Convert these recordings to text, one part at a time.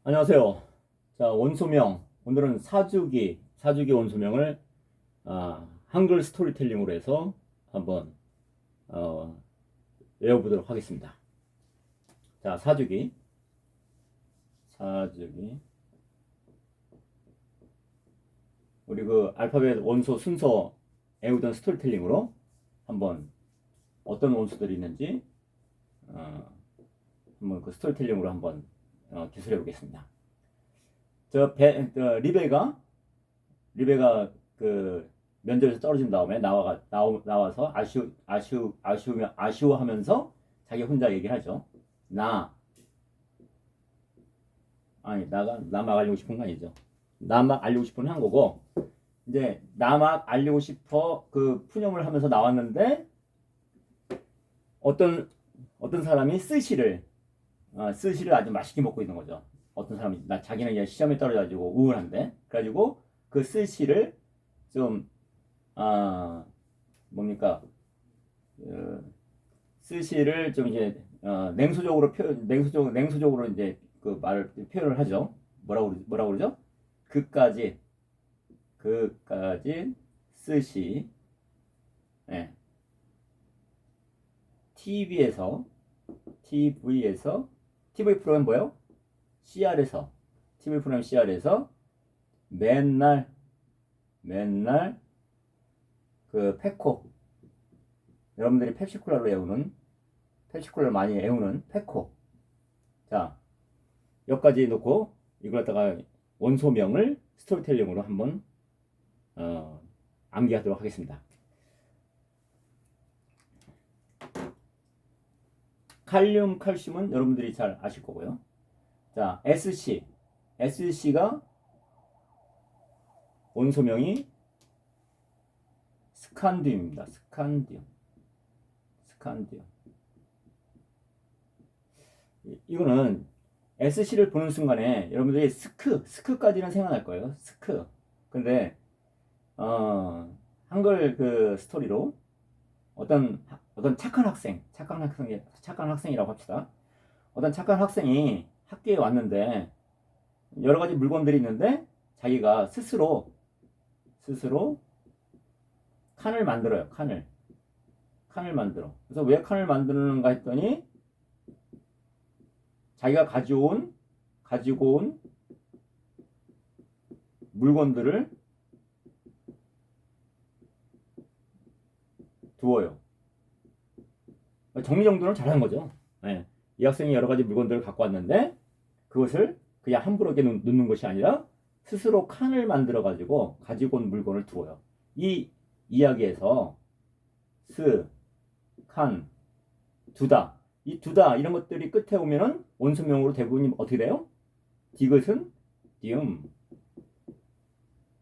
안녕하세요. 자, 원소명. 오늘은 사주기 원소명을 한글 스토리텔링으로 해서 한번 어, 외워보도록 하겠습니다. 자, 사주기. 우리 그 알파벳 원소 순서 외우던 스토리텔링으로 한번 어떤 원소들이 있는지 어, 한번 그 스토리텔링으로 한번 기술해 보겠습니다. 리베가 그 면접에서 떨어진 다음에 나와서 아쉬워하면서 자기 혼자 얘기하죠. 나 막 알리고 싶은 거 아니죠. 나 막 알리고 싶은 한 거고, 이제 나 막 알리고 싶어 그 푸념을 하면서 나왔는데 어떤 사람이 스시를 아주 맛있게 먹고 있는 거죠. 어떤 사람이 자기는 이제 시험에 떨어져가지고 우울한데, 그래가지고 그 스시를 좀 뭡니까, 어, 스시를 좀 이제 냉소적으로 이제 그 말을 표현을 하죠. 뭐라고 그러죠? 그까지 스시. 예. TV에서 TV 프로그램 뭐예요? CR에서 TV 프로그램 CR에서 맨날 그 페코, 여러분들이 펩시콜라를 많이 애우는 페코. 자, 여기까지 놓고 이걸 갖다가 원소명을 스토리텔링으로 한번 암기하도록 하겠습니다. 칼슘은 여러분들이 잘 아실 거고요. 자, SC가 원소명이 스칸디움입니다. 스칸디움. 이거는 SC를 보는 순간에 여러분들이 스크까지는 생각날 거예요. 스크. 근데 한글 그 스토리로 어떤 착한 학생이라고 합시다. 어떤 착한 학생이 학교에 왔는데 여러 가지 물건들이 있는데 자기가 스스로 칸을 만들어요. 칸을 만들어. 그래서 왜 칸을 만드는가 했더니 자기가 가지고 온 물건들을 두어요. 정리정돈을 잘하는 거죠. 네. 이 학생이 여러 가지 물건들을 갖고 왔는데 그것을 그냥 함부로 놓는 것이 아니라 스스로 칸을 만들어 가지고 온 물건을 두어요. 이 이야기에서 칸, 두다. 이 두다 이런 것들이 끝에 오면은 원소명으로 대부분 어떻게 돼요? 디귿은 디움,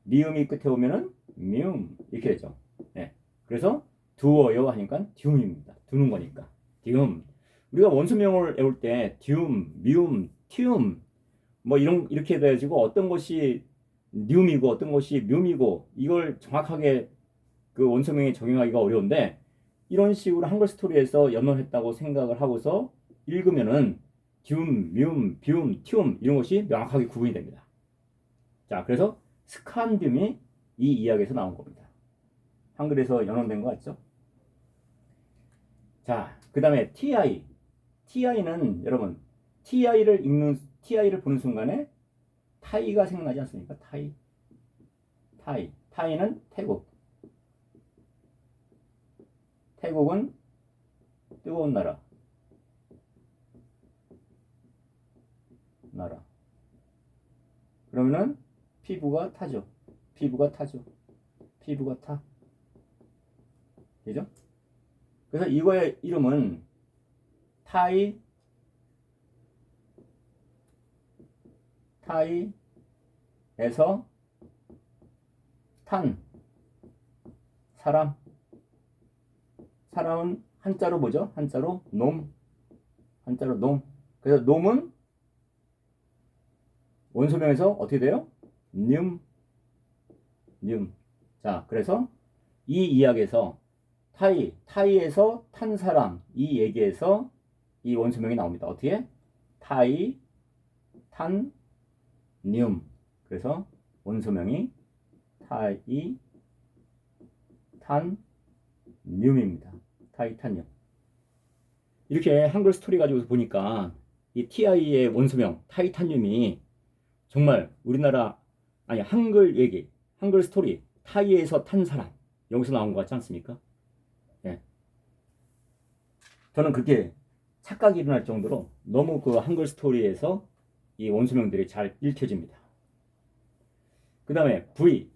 미음이 끝에 오면은 미움 이렇게 되죠. 네. 그래서 두어요 하니까 디움입니다. 두는 거니까 디움. 우리가 원소명을 외울 때 디움, 미움, 티움 뭐 이렇게 돼가지고 어떤 것이 니움이고 어떤 것이 뮴이고 이걸 정확하게 그 원소명에 적용하기가 어려운데 이런 식으로 한글 스토리에서 연원했다고 생각을 하고서 읽으면은 디움, 미움, 비움, 티움 이런 것이 명확하게 구분이 됩니다. 자, 그래서 스칸듐이 이 이야기에서 나온 겁니다. 한글에서 연원된 거 같죠? 자, 그 다음에 TI는 여러분 TI를 보는 순간에 타이가 생각나지 않습니까? 타이는 태국은 뜨거운 나라. 그러면은 피부가 타. 되죠? 그래서 이거의 이름은 타이에서 탄 사람은 한자로 뭐죠? 한자로 놈. 그래서 놈은 원소명에서 어떻게 돼요? 뮴. 자, 그래서 이 이야기에서 타이에서 탄 사람 이 얘기에서 이 원소명이 나옵니다. 어떻게? 타이, 탄, 뉴. 그래서 원소명이 타이탄늄입니다. 타이탄늄. 이렇게 한글 스토리 가지고 보니까 이 TI의 원소명 타이탄늄이 정말 우리나라 아니 한글 얘기, 한글 스토리 타이에서 탄 사람 여기서 나온 것 같지 않습니까? 예. 저는 그게 착각이 일어날 정도로 너무 그 한글 스토리에서 이 원소명들이 잘 읽혀집니다. 그 다음에 V.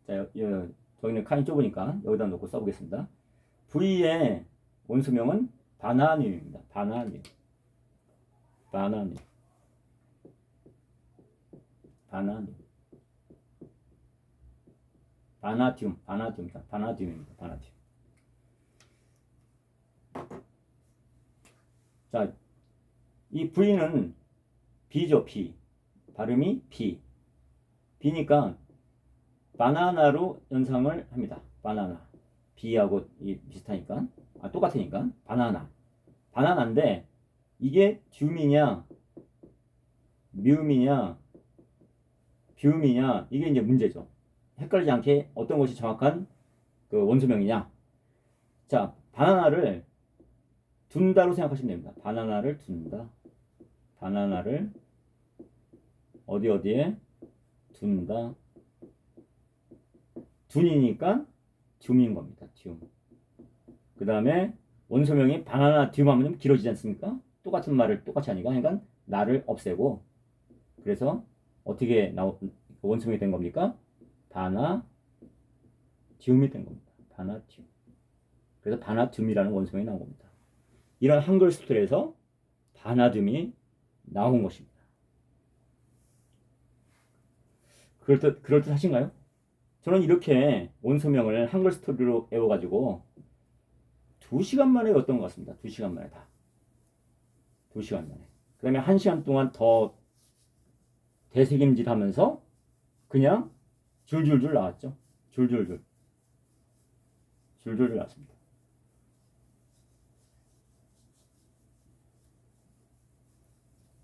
자, 저기는 칸이 좁으니까 여기다 놓고 써보겠습니다. V의 원소명은 바나늄입니다. 바나늄. 바나듐입니다. 바나듐. 자, 이 V는 B죠, B. 발음이 B. B니까 바나나로 연상을 합니다. 바나나. B하고 비슷하니까. 똑같으니까. 바나나인데 이게 듐이냐 뮨이냐 뮨이냐 이게 이제 문제죠. 헷갈리지 않게 어떤 것이 정확한 그 원소명이냐. 자, 바나나를 둔다로 생각하시면 됩니다. 바나나를 둔다. 바나나를 어디에 둔다. 둔이니까 듐인 겁니다. 듐. 그 다음에 원소명이 바나나 듐 하면 좀 길어지지 않습니까? 똑같은 말을 똑같이 하니까. 그러니까 나를 없애고 그래서 어떻게 원소명이 된 겁니까? 바나듐이 된 겁니다. 바나듐. 그래서 바나듐이라는 원소명이 나온 겁니다. 이런 한글 스토리에서 바나듐이 나온 것입니다. 그럴듯 하신가요? 저는 이렇게 원소명을 한글 스토리로 외워가지고 2시간 만에 외웠던 것 같습니다. 2시간 만에 다. 2시간 만에. 그 다음에 1시간 동안 더 되새김질 하면서 그냥 줄줄줄 나왔죠. 줄줄줄 나왔습니다.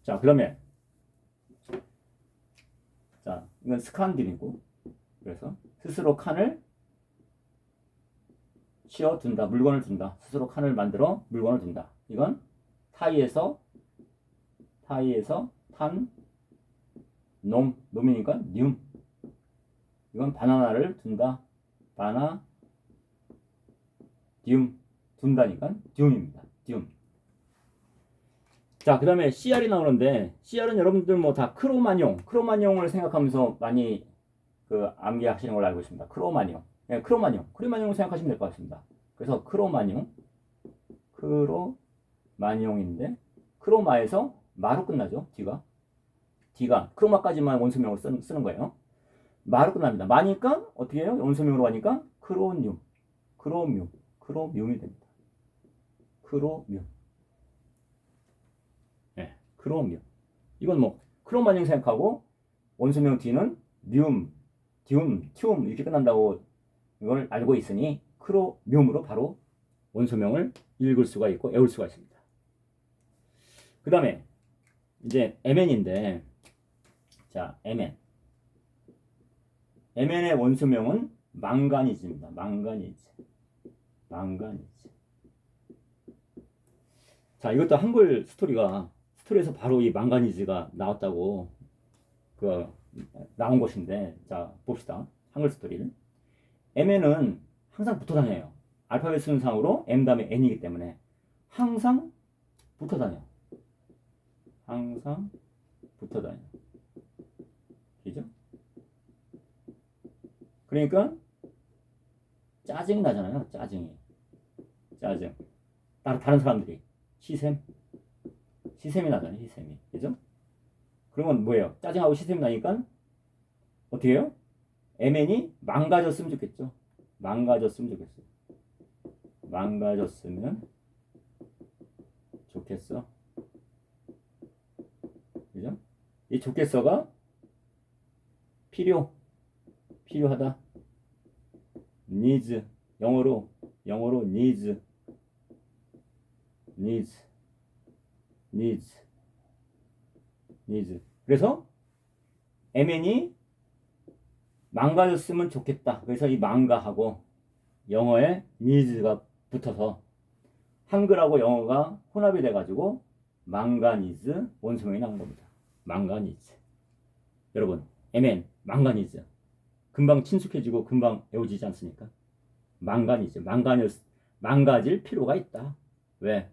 자, 그 다음에 자, 이건 스칸딜이고 그래서 스스로 칸을 씌워둔다. 물건을 둔다. 스스로 칸을 만들어 물건을 둔다. 이건 타이에서 탄 놈이니까 듐. 이건 바나나를 둔다. 둔다니까 듐입니다. 듐. 자, 그 다음에 CR이 나오는데 CR은 여러분들 뭐 다 크로마뇽을 생각하면서 많이 그 암기하시는 걸로 알고 있습니다. 크로마뇽. 네, 크로마뇽을 생각하시면 될 것 같습니다. 그래서 크로마뇽인데 크로마에서 마로 끝나죠. D가 크로마까지만 원소명으로 쓰는 거예요. 마로 끝납니다. 마니까 어떻게 해요? 원소명으로 가니까 크로뮴이 됩니다. 크로뮴. 네, 크로뮴. 이건 뭐 크로마뇽 생각하고 원소명 D는 뮨, 튠 이렇게 끝난다고 이걸 알고 있으니 크로뮴으로 바로 원소명을 읽을 수가 있고 외울 수가 있습니다. 그 다음에 이제 MN인데 자, MN의 원소명은 망가니즈입니다. 망가니즈. 자, 이것도 한글 스토리에서 바로 이 망가니즈가 나왔다고 나온 것인데, 자, 봅시다. 한글 스토리를. MN은 항상 붙어 다녀요. 알파벳 순상으로 M 다음에 N이기 때문에 항상 붙어 다녀. 그죠? 그러니까 짜증이 나잖아요. 짜증. 다른 사람들이 시샘이 나잖아요. 시샘이. 그죠? 그러면 뭐예요? 짜증하고 시샘이 나니까 어떻게 해요? MN이 망가졌으면 좋겠죠. 망가졌으면 좋겠어. 그죠? 이 좋겠어가 필요하다. needs. 영어로 needs. 그래서 MN이 망가졌으면 좋겠다. 그래서 이 망가하고 영어에 needs가 붙어서 한글하고 영어가 혼합이 돼가지고 망가니즈 원소명이 나온 겁니다. 망가니즈. 여러분, MN, 망가니즈. 금방 친숙해지고 금방 외워지지 않습니까? 망가니즈. 망가질 필요가 있다. 왜?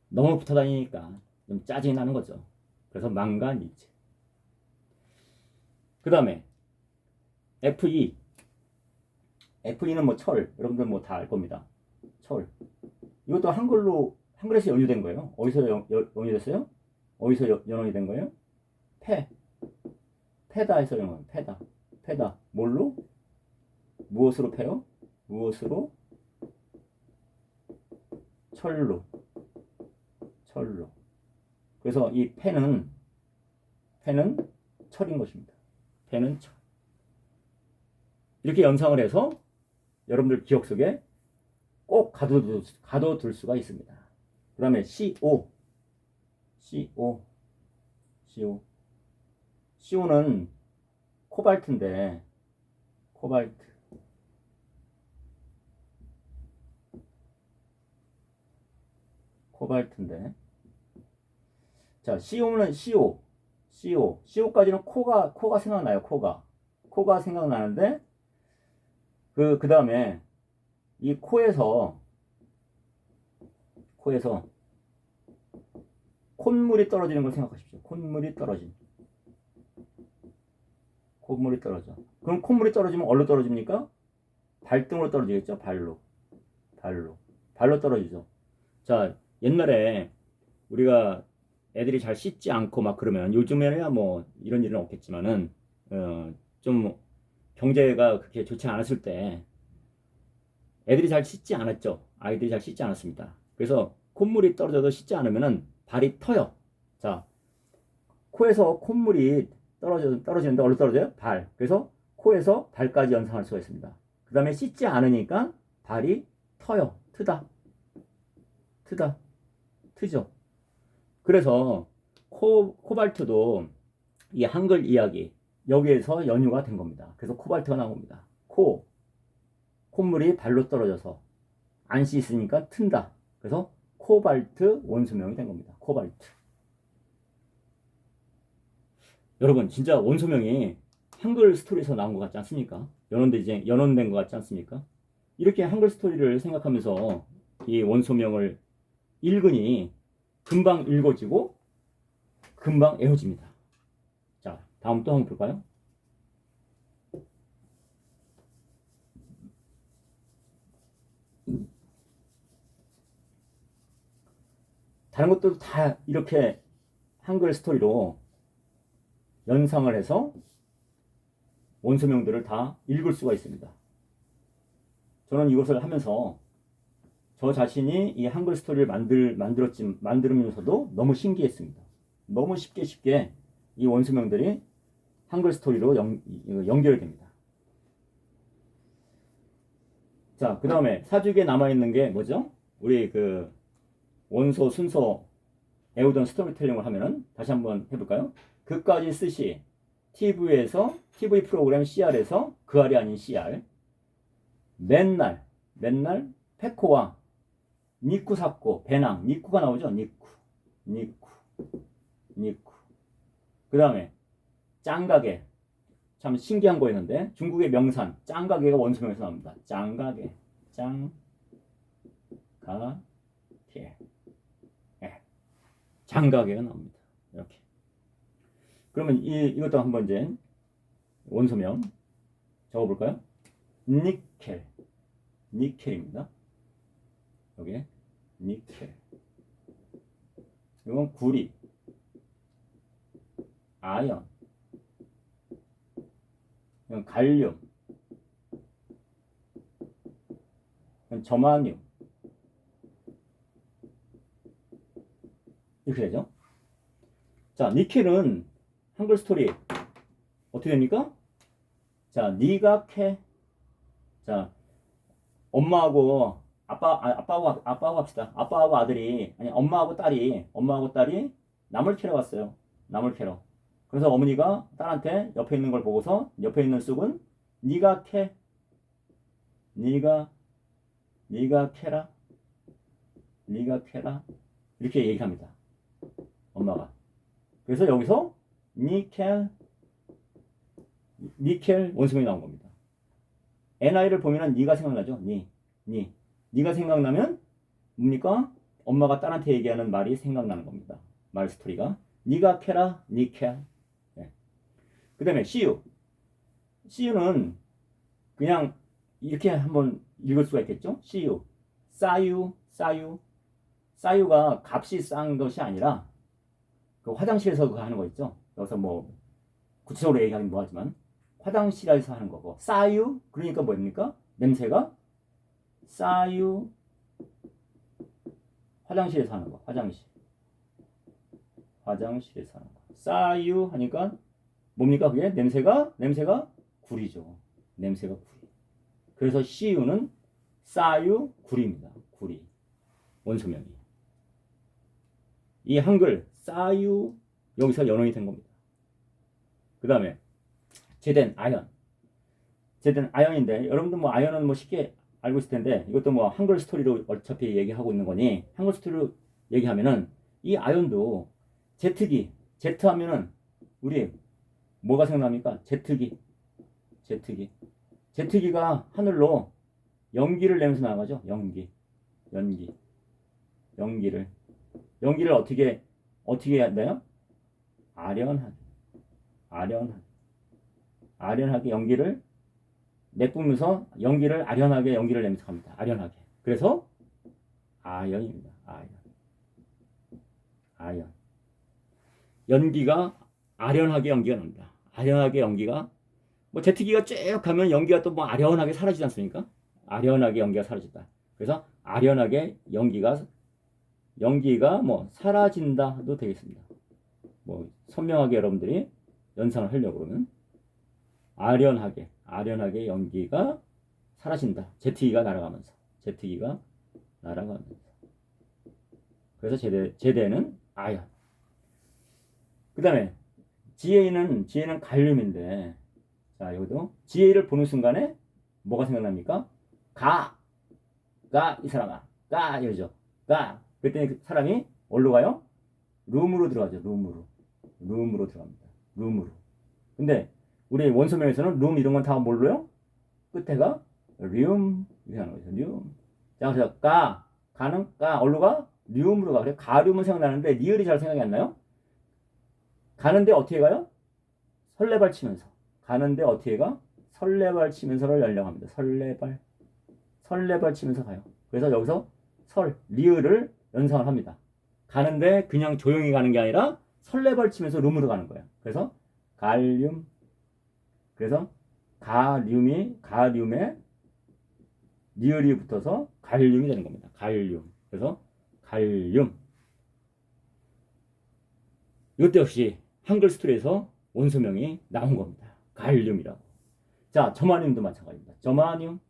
너무 붙어 다니니까 좀 짜증이 나는 거죠. 그래서 망가니즈. 그 다음에 FE. FE는 뭐 철. 여러분들 뭐 다 알 겁니다. 철. 이것도 한글에서 연유된 거예요. 어디서 연유됐어요? 어디서 연원이 된 거예요? 패다에서 연원. 패다. 뭘로? 무엇으로 패요? 무엇으로? 철로. 그래서 이 패는 철인 것입니다. 패는 철. 이렇게 연상을 해서 여러분들 기억 속에 꼭 가둬둘 수가 있습니다. 그 다음에 CO는 코발트인데, 코발트인데, 자, CO까지는 코가 생각나요. 코가 생각나는데, 그 다음에 이 코에서 콧물이 떨어지는 걸 생각하십시오. 콧물이 떨어져. 그럼 콧물이 떨어지면 어디로 떨어집니까? 발등으로 떨어지겠죠? 발로 떨어지죠. 자, 옛날에 우리가 애들이 잘 씻지 않고 막 그러면, 요즘에야 뭐 이런 일은 없겠지만은 좀 경제가 그렇게 좋지 않았을 때 애들이 잘 씻지 않았죠. 아이들이 잘 씻지 않았습니다. 그래서 콧물이 떨어져도 씻지 않으면은 발이 터요. 자, 코에서 콧물이 떨어지는데 어디로 떨어져요? 발. 그래서 코에서 발까지 연상할 수가 있습니다. 그 다음에 씻지 않으니까 발이 터요. 트죠. 그래서 코발트도 이 한글 이야기 여기에서 연유가 된 겁니다. 그래서 코발트가 나온 겁니다. 콧물이 발로 떨어져서 안 씻으니까 튼다. 그래서 코발트 원소명이 된 겁니다. 코발트. 여러분, 진짜 원소명이 한글 스토리에서 나온 것 같지 않습니까? 연원된 것 같지 않습니까? 이렇게 한글 스토리를 생각하면서 이 원소명을 읽으니 금방 읽어지고 금방 외워집니다. 자, 다음 또 한번 볼까요? 다른 것들도 다 이렇게 한글 스토리로 연상을 해서 원소명들을 다 읽을 수가 있습니다. 저는 이것을 하면서 저 자신이 이 한글 스토리를 만들면서도 너무 신기했습니다. 너무 쉽게 이 원소명들이 한글 스토리로 연결됩니다. 자, 그 다음에 사주기에 남아있는 게 뭐죠? 우리 그 원소 순서 외우던 스토리텔링을 하면은 다시 한번 해볼까요? 그까지 쓰시 TV 프로그램 CR에서 그 알이 아닌 CR 맨날 페코와 니쿠 샀고 배낭 니쿠가 나오죠. 니쿠 그 다음에 짱가게 참 신기한 거였는데 중국의 명산 짱가게가 원소명에서 나옵니다. 짱가게 장가게가 나옵니다. 이렇게. 그러면 이것도 한번 이제 원소명 적어볼까요? 니켈입니다. 여기 니켈. 이건 구리, 아연, 이건 갈륨, 이건 저마늄. 이렇게 되죠. 자, 니켈은 한글 스토리 어떻게 됩니까? 자, 니가 캐. 자, 엄마하고 아빠하고 합시다. 아빠하고 아들이, 아니 엄마하고 딸이 나물 캐러 갔어요. 나물 캐러. 그래서 어머니가 딸한테 옆에 있는 걸 보고서 옆에 있는 쑥은 네가 캐, 네가 캐라, 네가 캐라 이렇게 얘기합니다. 엄마가. 그래서 여기서 니켈 원소명이 나온 겁니다. NI를 보면은 니가 생각나죠? 니가 생각나면 뭡니까? 엄마가 딸한테 얘기하는 말이 생각나는 겁니다. 말 스토리가 니가 캐라, 니켈. 네. 그 다음에 CU는 그냥 이렇게 한번 읽을 수가 있겠죠? CU, 싸유가 값이 싼 것이 아니라 그 화장실에서 그거 하는 거 있죠? 여기서 뭐 구체적으로 얘기하긴 뭐하지만 화장실에서 하는 거고 싸유 그러니까 뭡니까? 냄새가 싸유 화장실에서 하는 거 화장실에서 하는 거 싸유 하니까 뭡니까 그게? 냄새가 구리죠. 냄새가 구리. 그래서 CU는 싸유 구리입니다. 구리 원소명이. 이 한글 싸유 여기서 연원이 된 겁니다. 그 다음에 제된 아연인데 여러분들 뭐 아연은 뭐 쉽게 알고 있을 텐데 이것도 뭐 한글 스토리로 어차피 얘기하고 있는 거니 한글 스토리로 얘기하면은 이 아연도 제트기 제트 하면은 우리 뭐가 생각납니까? 제트기가 하늘로 연기를 내면서 나가죠. 연기를 어떻게 해야 돼요? 아련하게 연기를 내뿜으면서 아련하게 연기를 내면서 갑니다. 아련하게. 그래서 아연입니다. 아연. 연기가 아련하게 연기가 납니다. 아련하게 연기가 뭐 제트기가 쭉 가면 연기가 또 뭐 아련하게 사라지지 않습니까? 아련하게 연기가 사라진다. 그래서 아련하게 연기가 뭐 사라진다도 되겠습니다. 뭐 선명하게 여러분들이 연상을 하려고 그러면 아련하게 연기가 사라진다. 제트기가 날아가면서. 그래서 제대는 아연. 그 다음에 GA는 갈륨인데 자 여기도 GA를 보는 순간에 뭐가 생각납니까? 가 이 사람아 이러죠. 그랬더니 그 사람이 어디로 가요? 룸으로 들어가죠. 룸으로 들어갑니다. 근데 우리 원소명에서는 룸 이런 건 다 뭘로요? 끝에가 륨 이렇게 하는 거죠. 륨. 자 그래서 가는 어디로 가? 륨으로 가. 그래 가륨은 생각나는데 리을이 잘 생각이 안 나요? 가는데 어떻게 가요? 설레발 치면서. 가는데 어떻게 가? 설레발 치면서를 연령합니다. 설레발 치면서 가요. 그래서 여기서 리을을 연상을 합니다. 가는데 그냥 조용히 가는 게 아니라 설레발 치면서 룸으로 가는 거예요. 그래서 갈륨. 그래서 가륨에 리을이 붙어서 갈륨이 되는 겁니다. 갈륨. 그래서 갈륨. 이것도 역시 한글 스토리에서 원소명이 나온 겁니다. 갈륨이라고. 자, 저마늄도 마찬가지입니다. 저마늄.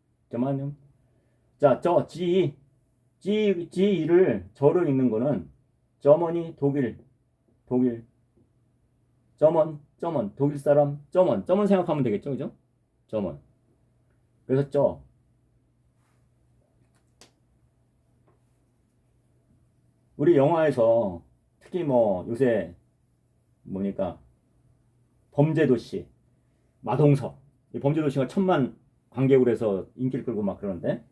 자, G를 저로 읽는 거는 저머니 독일 점원 독일 사람 점원 생각하면 되겠죠, 그죠? 점원. 그래서 우리 영화에서 특히 뭐 요새 뭐니까 범죄도시 마동석 이 범죄도시가 1,000만 관객으로 해서 인기를 끌고 막 그러는데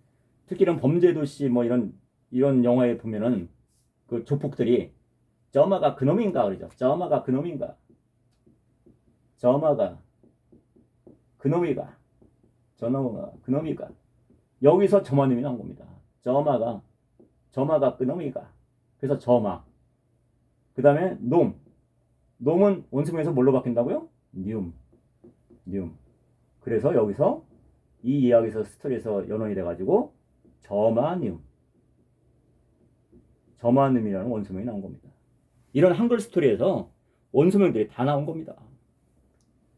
특히 이런 범죄도시 뭐 이런 영화에 보면은 그 조폭들이 저마가 그놈인가 그러죠. 저마가 그놈이가 여기서 저마님이 나온 겁니다. 저마가 그놈이가. 그래서 저마. 그 다음에 놈은 원소명에서 뭘로 바뀐다고요? 뇽. 그래서 여기서 이 이야기에서 스토리에서 연원이 돼가지고 저마눔이라는 원소명이 나온 겁니다. 이런 한글 스토리에서 원소명들이 다 나온 겁니다.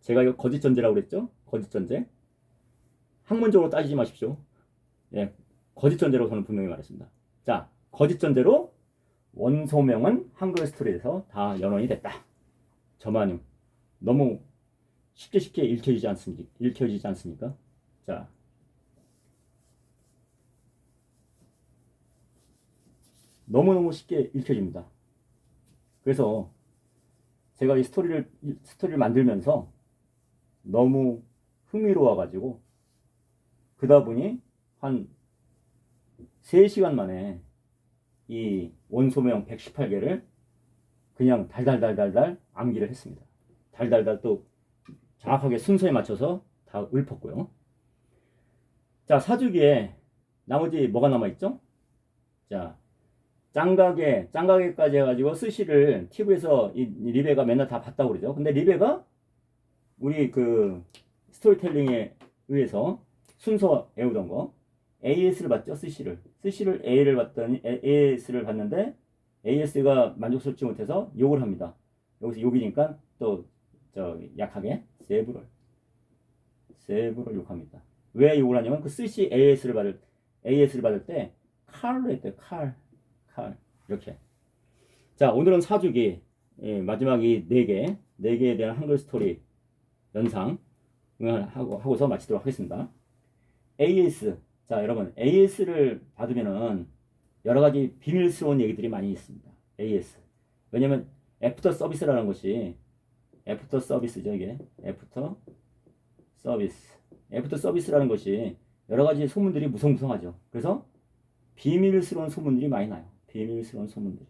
제가 이거 거짓전제라고 그랬죠? 거짓전제. 학문적으로 따지지 마십시오. 예, 거짓전제로 저는 분명히 말했습니다. 자, 거짓전제로 원소명은 한글 스토리에서 다 연원이 됐다. 저마눔. 너무 쉽게 읽혀지지 않습니까? 자, 너무너무 쉽게 읽혀집니다. 그래서 제가 이 스토리를 만들면서 너무 흥미로워가지고 그러다 보니 한 3시간 만에 이 원소명 118개를 그냥 달달달달달 암기를 했습니다. 달달달 또 정확하게 순서에 맞춰서 다 읊었고요. 자, 사주기에 나머지 뭐가 남아있죠? 자, 짱가게까지 해가지고 스시를 TV에서 이 리베가 맨날 다 봤다고 그러죠. 근데 리베가 우리 그 스토리텔링에 의해서 순서 외우던 거 AS를 봤죠. 스시를 A를 봤더니 AS를 봤는데 AS가 만족스럽지 못해서 욕을 합니다. 여기서 욕이니까 또 저 약하게 세브를 욕합니다. 왜 욕을 하냐면 그 스시 AS를 받을 때 칼로 했대요. 칼 이렇게. 자, 오늘은 사주기 마지막 이 4개에 대한 한글 스토리 연상 하고서 마치도록 하겠습니다. AS. 자, 여러분, AS를 받으면은 여러 가지 비밀스러운 얘기들이 많이 있습니다. AS. 왜냐면 애프터 서비스라는 것이 애프터 서비스죠, 이게. 애프터 서비스라는 것이 여러 가지 소문들이 무성무성하죠. 그래서 비밀스러운 소문들이 많이 나요. 비밀스러운 소문들이.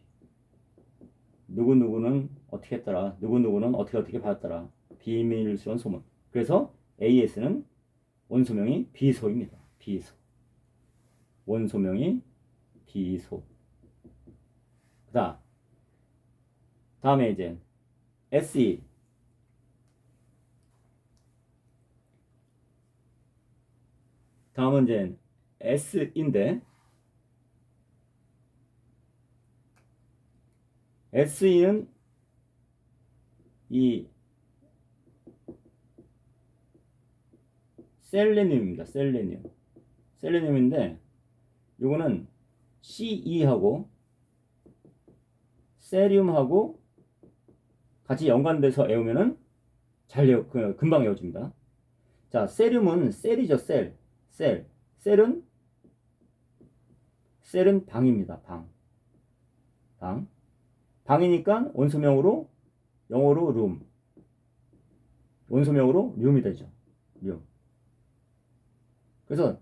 누구누구는 어떻게 했더라. 누구누구는 어떻게 받았더라. 비밀스러운 소문. 그래서 AS는 원소명이 비소입니다. 비소. 원소명이 비소. 다음에 이제 SE. 다음은 이제 S인데 SE는 이 셀레늄입니다. 셀레늄인데 요거는 CE하고 세륨하고 같이 연관돼서 외우면은 금방 외워집니다. 자, 세륨은 셀이죠. 셀은 방입니다. 방이니까 원소명으로 영어로 룸. 원소명으로 룸이 되죠. 룸. 그래서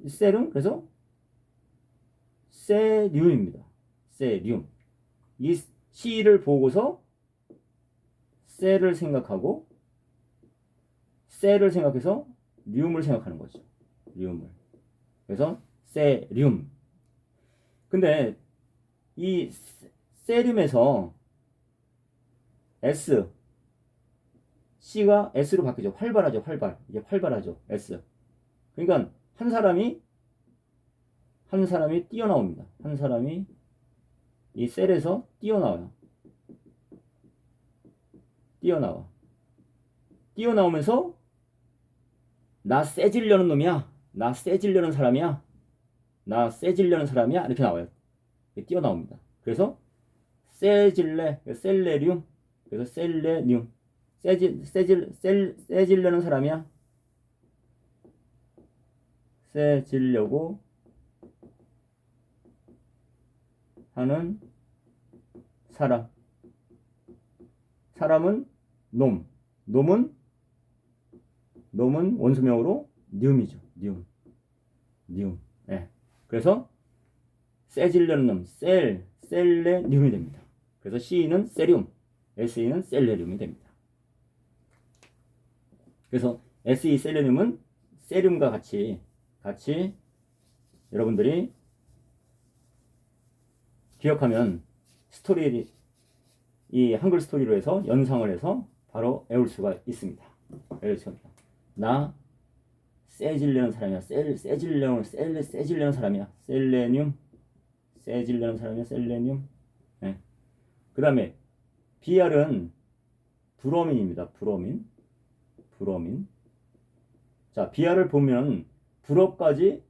셀은 그래서 세륨입니다. 세륨. 이 C를 보고서 셀을 생각하고 셀을 생각해서 륨을 생각하는 거죠. 륨을. 그래서 세륨. 근데 이 세륨에서 S, C가 S로 바뀌죠. 활발하죠. 이게 활발하죠. S. 그러니까 한 사람이 뛰어나옵니다. 한 사람이 이 셀에서 뛰어나오면서 나 세지려는 놈이야. 나 세지려는 사람이야. 이렇게 나와요. 뛰어나옵니다. 그래서 셀레륨. 그래서 셀레늄. 세지려는 사람이야. 세지려고 하는 사람은 놈. 놈은 원소명으로 뇽이죠. 뇽. 예. 그래서 세지려는 놈, 셀레늄이 됩니다. 그래서 C는 세륨, SE는 셀레륨이 됩니다. 그래서 SE 셀레늄은 세륨과 같이 여러분들이 기억하면 이 한글 스토리로 해서 연상을 해서 바로 외울 수가 있습니다. 나 세지려는 사람이야. 세지려는 사람이야. 셀레늄. 네. 그 다음에 BR은 브로민입니다. 브로민. 자, BR을 보면 불어까지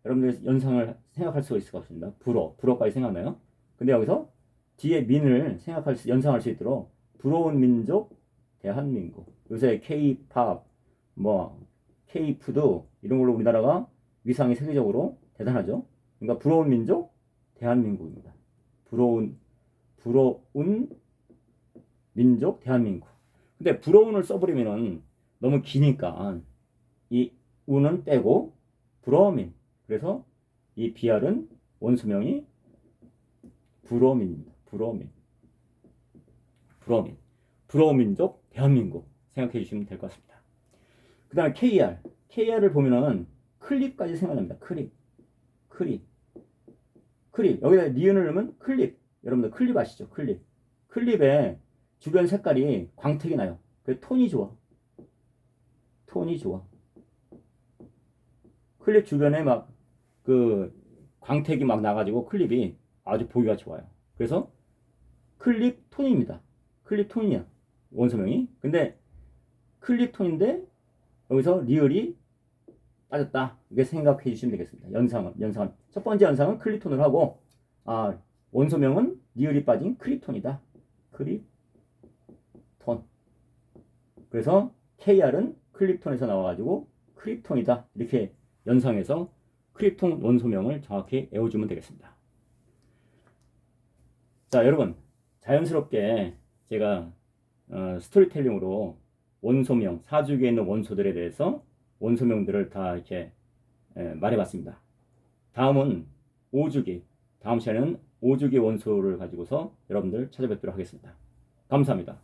여러분들 연상을 생각할 수가 있을 것 같습니다. 불어까지 생각나요? 근데 여기서 뒤에 민을 연상할 수 있도록 부러운 민족, 대한민국. 요새 K-팝, 뭐 K-푸드 이런 걸로 우리나라가 위상이 세계적으로 대단하죠. 그러니까 부러운 민족 대한민국입니다. 부러운 민족 대한민국. 근데 부러운을 써버리면은 너무 기니까 이 우는 빼고 부러민. 그래서 이 BR은 원수명이 부러민입니다. 부러운 민족 대한민국 생각해 주시면 될 것 같습니다. 그 다음에 KR을 보면은 클립까지 생각납니다. 클립. 여기다 니은을 넣으면 클립. 여러분들 클립 아시죠? 클립의 주변 색깔이 광택이 나요. 그 톤이 좋아. 클립 주변에 막 그 광택이 막 나가지고 클립이 아주 보기가 좋아요. 그래서 클립 톤입니다. 클립 톤이야. 원소명이. 근데 클립 톤인데 여기서 리을이 빠졌다. 이게 생각해 주시면 되겠습니다. 연상은. 첫 번째 연상은 클립 톤을 하고, 원소명은 리을이 빠진 클립 톤이다. 클립 톤. 그래서 KR은 클립 톤에서 나와가지고 클립 톤이다. 이렇게 연상해서 클립 톤 원소명을 정확히 외워주면 되겠습니다. 자, 여러분. 자연스럽게 제가 스토리텔링으로 원소명, 사주기에 있는 원소들에 대해서 원소명들을 다 이렇게 말해봤습니다. 다음은 다음 시간에는 5주기 원소를 가지고서 여러분들 찾아뵙도록 하겠습니다. 감사합니다.